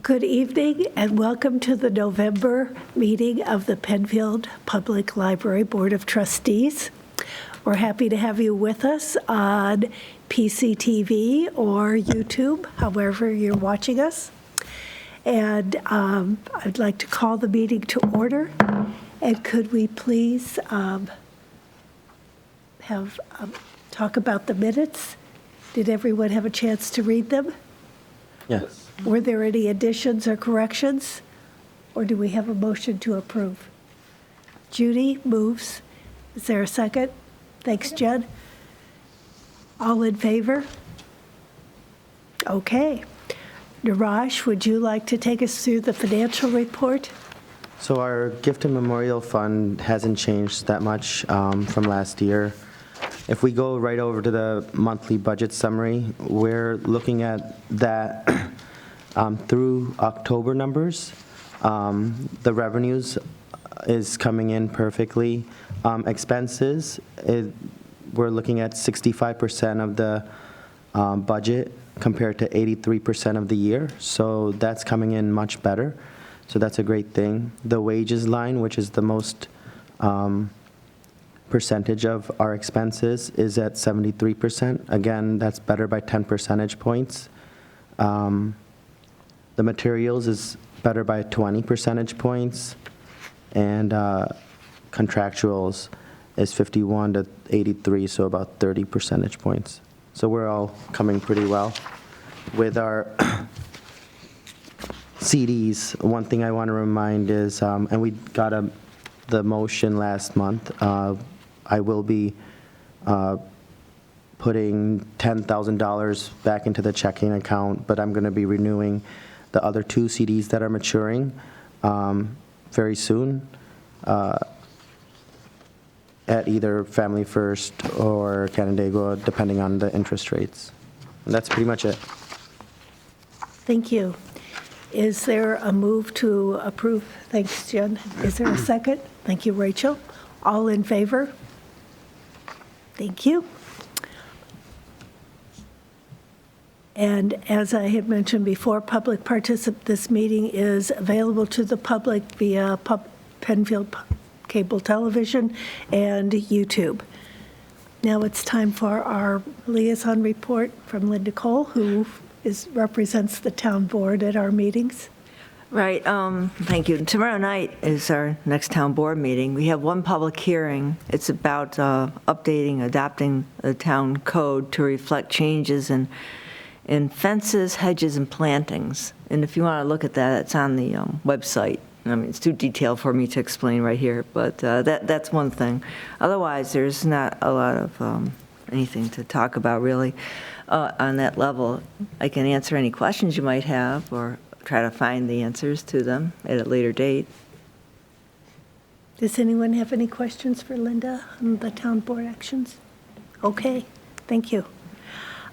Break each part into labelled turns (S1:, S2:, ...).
S1: Good evening and welcome to the November meeting of the Penfield Public Library Board of Trustees. We're happy to have you with us on PCTV or YouTube, however you're watching us. And I'd like to call the meeting to order. And could we please talk about the minutes? Did everyone have a chance to read them?
S2: Yes.
S1: Were there any additions or corrections? Or do we have a motion to approve? Judy moves. Is there a second? Thanks, Jen. All in favor? Okay. Niraj, would you like to take us through the financial report?
S2: So our gift and memorial fund hasn't changed that much from last year. If we go right over to the monthly budget summary, we're looking at that through October numbers. The revenues is coming in perfectly. Expenses, we're looking at 65% of the budget compared to 83% of the year. So that's coming in much better. So that's a great thing. The wages line, which is the most percentage of our expenses, is at 73%. Again, that's better by 10 percentage points. The materials is better by 20 percentage points. And contractuals is 51 to 83, so about 30 percentage points. So we're all coming pretty well. With our CDs, one thing I want to remind is, and we got the motion last month, I will be putting $10,000 back into the checking account, but I'm going to be renewing the other two CDs that are maturing very soon at either Family First or Canandaigua, depending on the interest rates. And that's pretty much it.
S1: Thank you. Is there a move to approve? Thanks, Jen. Is there a second? Thank you, Rachel. All in favor? Thank you. And as I had mentioned before, this meeting is available to the public via Penfield Cable Television and YouTube. Now it's time for our liaison report from Linda Kohl, who represents the town board at our meetings.
S3: Right, thank you. Tomorrow night is our next town board meeting. We have one public hearing. It's about adopting the town code to reflect changes in fences, hedges, and plantings. And if you want to look at that, it's on the website. I mean, it's too detailed for me to explain right here, but that's one thing. Otherwise, there's not a lot of anything to talk about, really, on that level. I can answer any questions you might have or try to find the answers to them at a later date.
S1: Does anyone have any questions for Linda on the town board actions? Okay, thank you.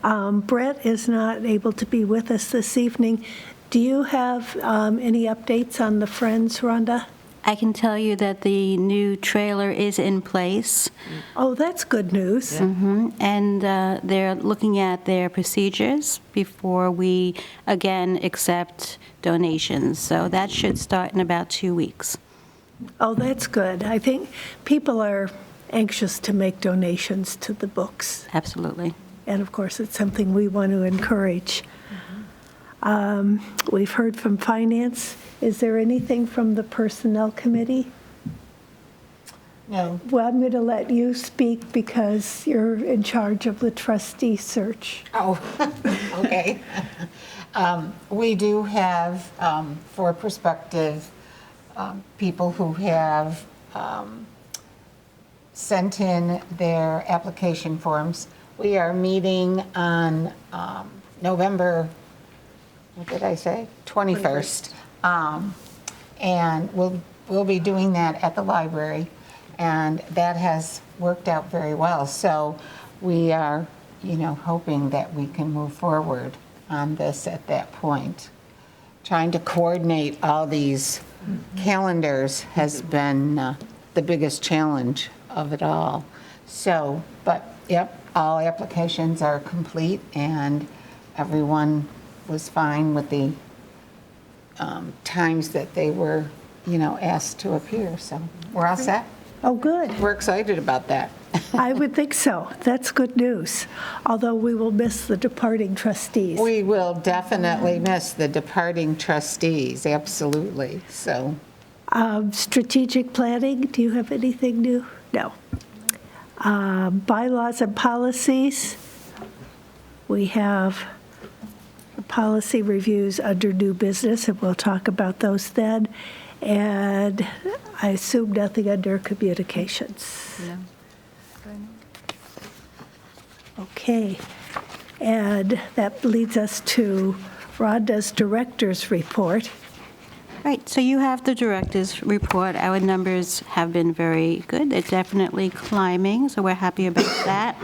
S1: Brett is not able to be with us this evening. Do you have any updates on the Friends, Rhonda?
S4: I can tell you that the new trailer is in place.
S1: Oh, that's good news.
S3: Yeah.
S4: Mm-hmm. And they're looking at their procedures before we, again, accept donations. So that should start in about 2 weeks.
S1: Oh, that's good. I think people are anxious to make donations to the books.
S4: Absolutely.
S1: And of course, it's something we want to encourage. We've heard from finance. Is there anything from the personnel committee?
S5: No.
S1: Well, I'm going to let you speak because you're in charge of the trustee search.
S5: Oh, okay. We do have, for prospective people who have sent in their application forms, we are meeting on November, what did I say? 21st. And we'll be doing that at the library, and that has worked out very well. So we are, hoping that we can move forward on this at that point. Trying to coordinate all these calendars has been the biggest challenge of it all. So, but yep, all applications are complete, and everyone was fine with the times that they were, asked to appear. So we're all set.
S1: Oh, good.
S5: We're excited about that.
S1: I would think so. That's good news, although we will miss the departing trustees.
S5: We will definitely miss the departing trustees, absolutely. So,
S1: Strategic planning, do you have anything new? No. Bylaws and policies, we have policy reviews under new business, and we'll talk about those then. And I assume nothing under communications.
S3: No.
S1: Okay. And that leads us to Rhonda's director's report.
S4: Right, so you have the director's report. Our numbers have been very good. They're definitely climbing, so we're happy about that.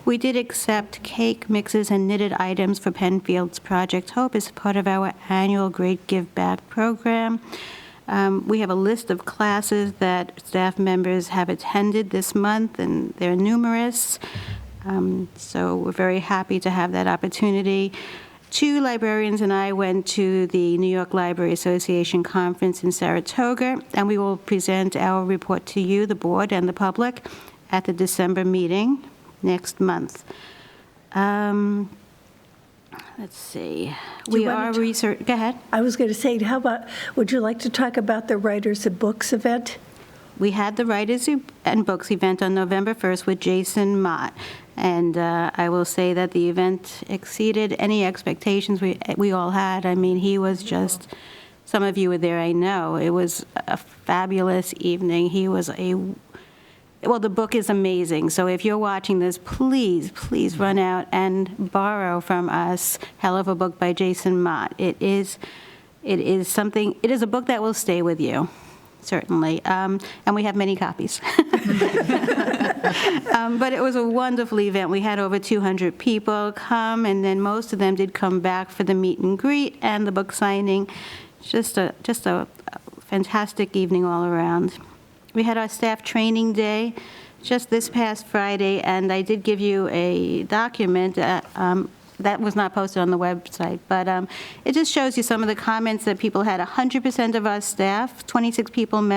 S4: We did accept cake mixes and knitted items for Penfield's Project Hope as part of our annual Great Give Back program. We have a list of classes that staff members have attended this month, and they're numerous. So we're very happy to have that opportunity. 2 librarians and I went to the New York Library Association conference in Saratoga, and we will present our report to you, the board, and the public at the December meeting next month. Let's see.
S1: Do you
S4: We
S1: want
S4: are
S1: to
S4: research. Go ahead.
S1: I was going to say, how about, would you like to talk about the Writers and Books event?
S4: We had the Writers and Books event on November 1st with Jason Mott, and I will say that the event exceeded any expectations we all had. I mean, he was just, some of you were there, I know. It was a fabulous evening. He was well, the book is amazing, so if you're watching this, please run out and borrow from us Hell of a Book by Jason Mott. It is a book that will stay with you. Certainly, and we have many copies. But it was a wonderful event. We had over 200 people come, and then most of them did come back for the meet and greet and the book signing. Just a fantastic evening all around. We had our staff training day just this past Friday, and I did give you a document that was not posted on the website, but it just shows you some of the comments that people had. 100% of our staff, 26 people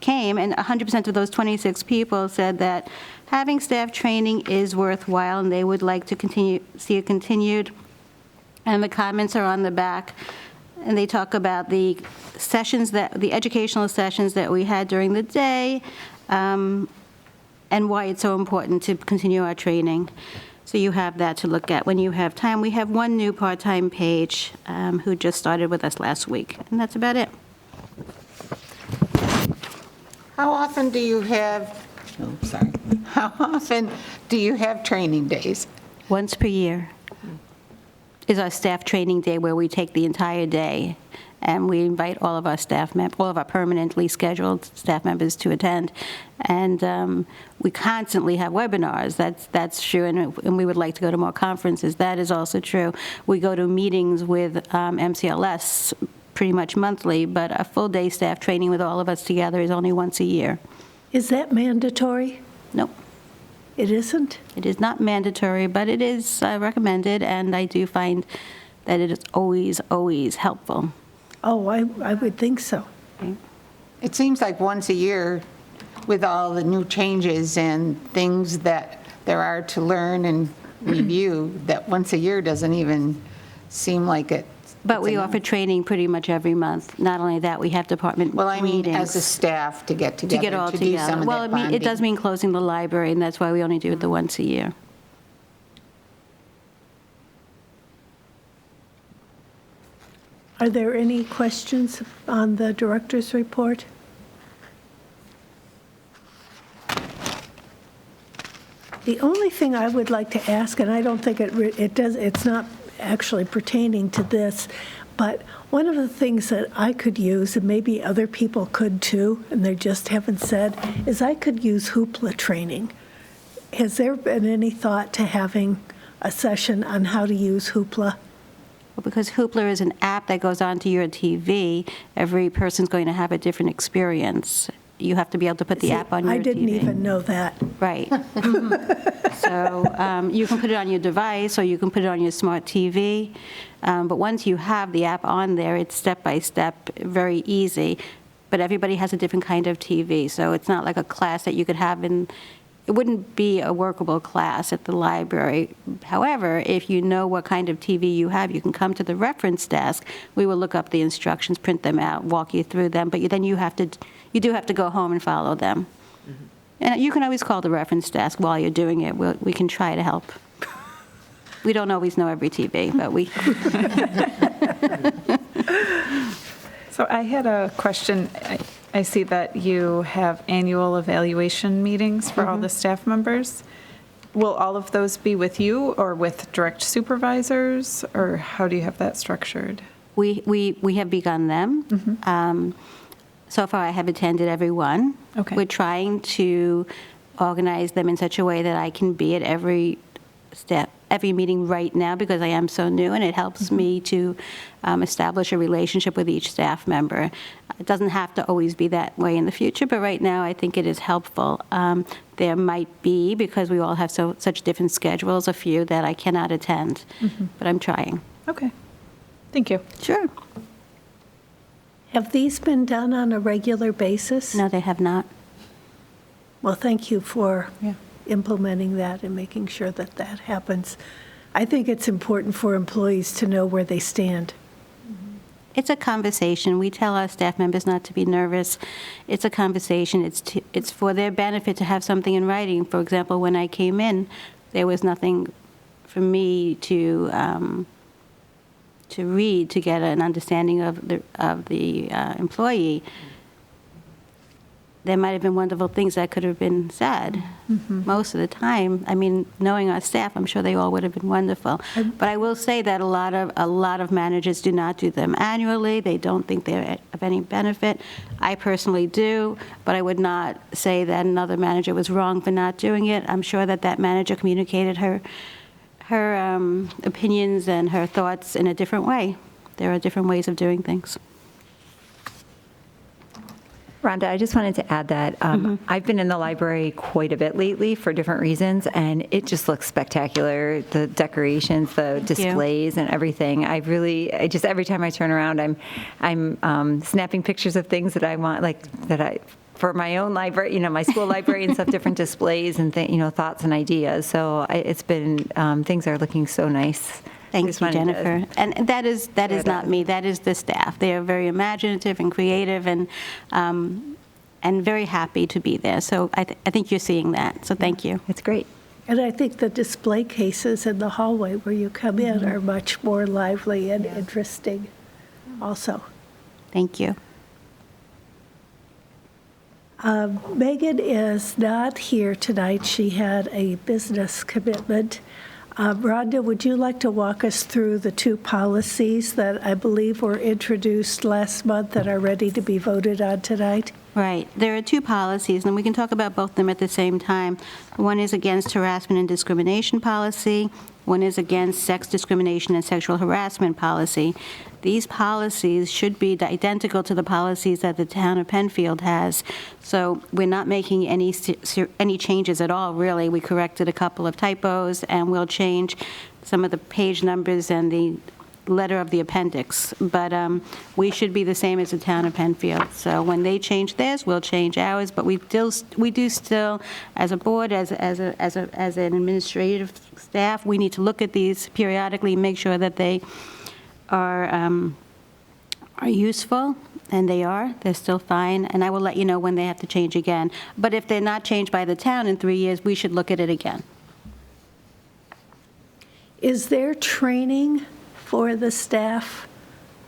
S4: came, and 100% of those 26 people said that having staff training is worthwhile, and they would like to see it continued. And the comments are on the back, and they talk about the educational sessions that we had during the day, and why it's so important to continue our training. So you have that to look at when you have time. We have one new part-time page who just started with us last week, and that's about it.
S5: How often do you have, how often do you have training days?
S4: Once per year is our staff training day, where we take the entire day, and we invite all of our all of our permanently scheduled staff members to attend. And we constantly have webinars. That's true, and we would like to go to more conferences. That is also true. We go to meetings with MCLS pretty much monthly, but a full-day staff training with all of us together is only once a year.
S1: Is that mandatory?
S4: Nope.
S1: It isn't?
S4: It is not mandatory, but it is recommended, and I do find that it is always, always helpful.
S1: Oh, I would think so.
S5: It seems like once a year, with all the new changes and things that there are to learn and review, that once a year doesn't even seem like it.
S4: But we offer training pretty much every month. Not only that, we have department meetings.
S5: Well, I mean, as a staff to get together.
S4: To get all
S5: do
S4: together.
S5: some of
S4: Well,
S5: that
S4: it does
S5: bonding.
S4: mean closing the library, and that's why we only do it the once a year.
S1: Are there any questions on the director's report? The only thing I would like to ask, and I don't think it's not actually pertaining to this, but one of the things that I could use, and maybe other people could too, and they just haven't said, is I could use Hoopla training. Has there been any thought to having a session on how to use Hoopla?
S4: Well, because Hoopla is an app that goes onto your TV, every person's going to have a different experience. You have to be able to put the app on your TV.
S1: I didn't even know that.
S4: Right. So you can put it on your device, or you can put it on your smart TV. But once you have the app on there, it's step by step, very easy. But everybody has a different kind of TV, so it's not like a class that you could have in. It wouldn't be a workable class at the library. However, if you know what kind of TV you have, you can come to the reference desk. We will look up the instructions, print them out, walk you through them, but then you do have to go home and follow them. And you can always call the reference desk while you're doing it. We can try to help. We don't always know every TV, but we.
S6: So I had a question. I see that you have annual evaluation meetings for all the staff members. Will all of those be with you or with direct supervisors, or how do you have that structured?
S4: We have begun them. So far, I have attended every one.
S6: Okay.
S4: We're trying to organize them in such a way that I can be at every meeting right now, because I am so new, and it helps me to establish a relationship with each staff member. It doesn't have to always be that way in the future, but right now I think it is helpful. There might be, because we all have such different schedules, a few that I cannot attend, but I'm trying.
S6: Okay. Thank you.
S4: Sure.
S1: Have these been done on a regular basis?
S4: No, they have not.
S1: Well, thank you for
S6: Yeah.
S1: implementing that and making sure that that happens. I think it's important for employees to know where they stand.
S4: It's a conversation. We tell our staff members not to be nervous. It's a conversation. It's for their benefit to have something in writing. For example, when I came in, there was nothing for me to read to get an understanding of the employee. There might have been wonderful things that could have been said. Most of the time, I mean, knowing our staff, I'm sure they all would have been wonderful. But I will say that a lot of managers do not do them annually. They don't think they're of any benefit. I personally do, but I would not say that another manager was wrong for not doing it. I'm sure that manager communicated her opinions and her thoughts in a different way. There are different ways of doing things.
S7: Rhonda, I just wanted to add that I've been in the library quite a bit lately for different reasons, and it just looks spectacular. The decorations, the displays, and everything. I just every time I turn around, I'm snapping pictures of things that I want, for my own library, my school library, and stuff, different displays and thoughts and ideas. So it's been things are looking so nice.
S4: Thank you, Jennifer. And that is not me. That is the staff. They are very imaginative and creative, and very happy to be there. So I think you're seeing that. So thank you.
S7: It's great.
S1: And I think the display cases in the hallway where you come in are much more lively and interesting also.
S4: Thank you.
S1: Megan is not here tonight. She had a business commitment. Rhonda, would you like to walk us through the two policies that I believe were introduced last month that are ready to be voted on tonight?
S4: Right. There are two policies, and we can talk about both of them at the same time. One is against harassment and discrimination policy. One is against sex discrimination and sexual harassment policy. These policies should be identical to the policies that the town of Penfield has. So we're not making any changes at all, really. We corrected a couple of typos, and we'll change some of the page numbers and the letter of the appendix. But we should be the same as the town of Penfield. So when they change theirs, we'll change ours. But we do still, as a board, as an administrative staff, we need to look at these periodically, make sure that they are useful, and they are. They're still fine, and I will let you know when they have to change again. But if they're not changed by the town in 3 years, we should look at it again.
S1: Is there training for the staff,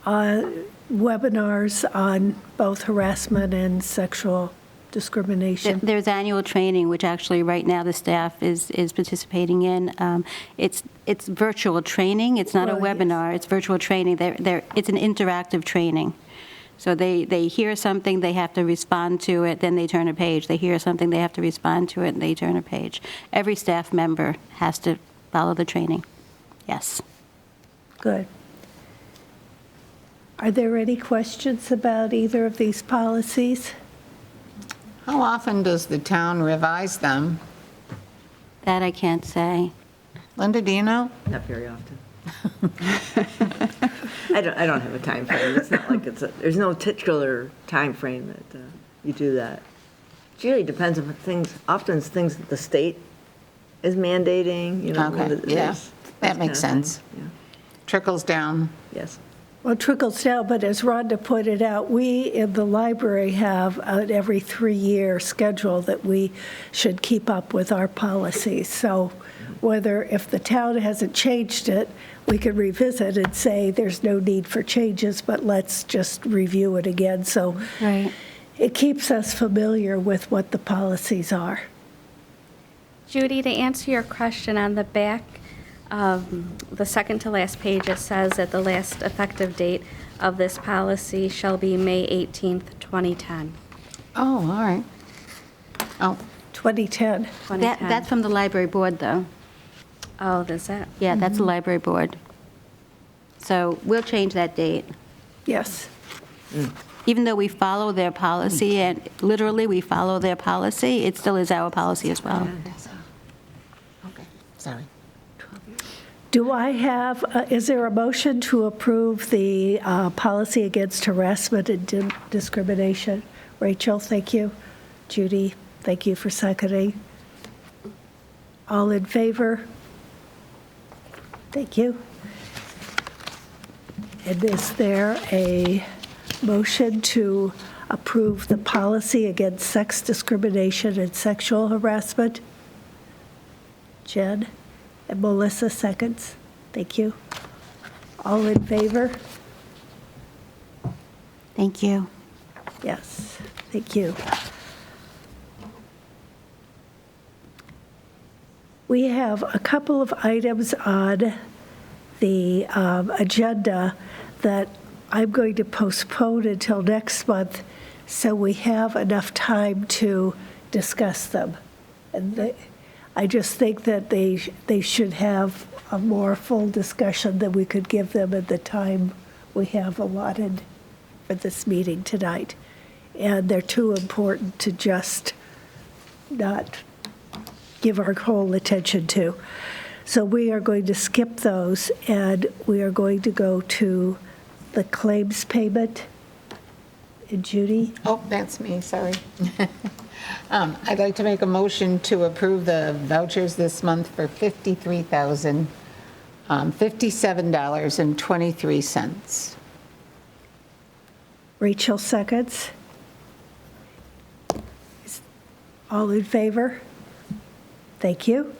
S1: webinars on both harassment and sexual discrimination?
S4: There's annual training, which actually right now the staff is participating in. It's virtual training. It's not a webinar. It's virtual training. It's an interactive training. So they hear something, they have to respond to it, then they turn a page. They hear something, they have to respond to it, and they turn a page. Every staff member has to follow the training. Yes.
S1: Good. Are there any questions about either of these policies?
S5: How often does the town revise them?
S4: That I can't say.
S5: Linda, do you know?
S3: Not very often. I don't have a time frame. It's not like there's no particular time frame that you do that. It really depends on often it's things that the state is mandating,
S5: Okay, yeah, that makes
S3: kind of
S5: sense.
S3: thing. Yeah.
S5: Trickles down.
S3: Yes.
S1: Well, it trickles down, but as Rhonda pointed out, we in the library have an every 3-year schedule that we should keep up with our policies. So if the town hasn't changed it, we could revisit and say there's no need for changes, but let's just review it again. So
S4: Right.
S1: it keeps us familiar with what the policies are.
S8: Judy, to answer your question, on the back of the second to last page, it says that the last effective date of this policy shall be May 18th, 2010.
S5: Oh, all right. Oh,
S1: 2010.
S8: 2010.
S4: That's from the library board, though.
S8: Oh, is that?
S4: Yeah, that's the library board. So we'll change that date.
S1: Yes.
S4: Even though we follow their policy, and literally we follow their policy, it still is our policy as well.
S5: okay, sorry.
S1: Do I have, is there a motion to approve the policy against harassment and discrimination? Rachel, thank you. Judy, thank you for seconding. All in favor? Thank you. And is there a motion to approve the policy against sex discrimination and sexual harassment? Jen? And Melissa seconds. Thank you. All in favor?
S4: Thank you.
S1: Yes, thank you. We have a couple of items on the agenda that I'm going to postpone until next month so we have enough time to discuss them. And I just think that they should have a more full discussion than we could give them at the time we have allotted for this meeting tonight. And they're too important to just not give our whole attention to. So we are going to skip those, and we are going to go to the claims payment. And Judy?
S5: Oh, that's me, sorry. I'd like to make a motion to approve the vouchers this month for $53,057.23.
S1: Rachel seconds. All in favor? Thank you.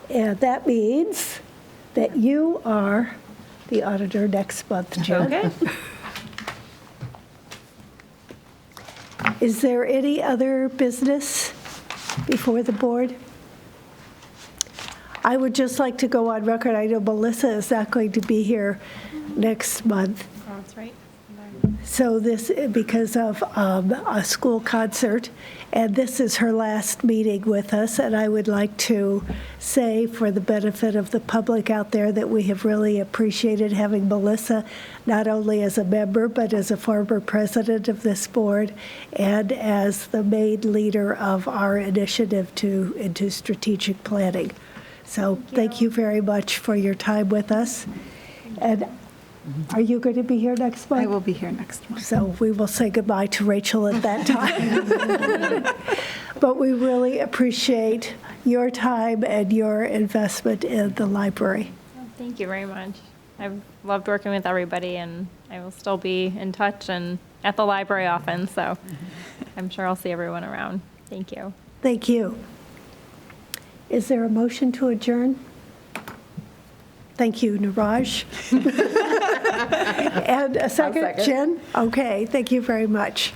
S1: And that means that you are the auditor next month, Jen.
S6: Okay.
S1: Is there any other business before the board? I would just like to go on record. I know Melissa is not going to be here next month.
S6: Oh, that's right.
S1: So this, because of a school concert, and this is her last meeting with us, and I would like to say for the benefit of the public out there that we have really appreciated having Melissa, not only as a member, but as a former president of this board, and as the main leader of our initiative into strategic planning. So thank you very much for your time with us. And are you going to be here next month?
S6: I will be here next month.
S1: So we will say goodbye to Rachel at that time. But we really appreciate your time and your investment in the library.
S9: Thank you very much. I've loved working with everybody, and I will still be in touch and at the library often, so I'm sure I'll see everyone around. Thank you.
S1: Thank you. Is there a motion to adjourn? Thank you, Niraj. And a second, Jen? Okay, thank you very much.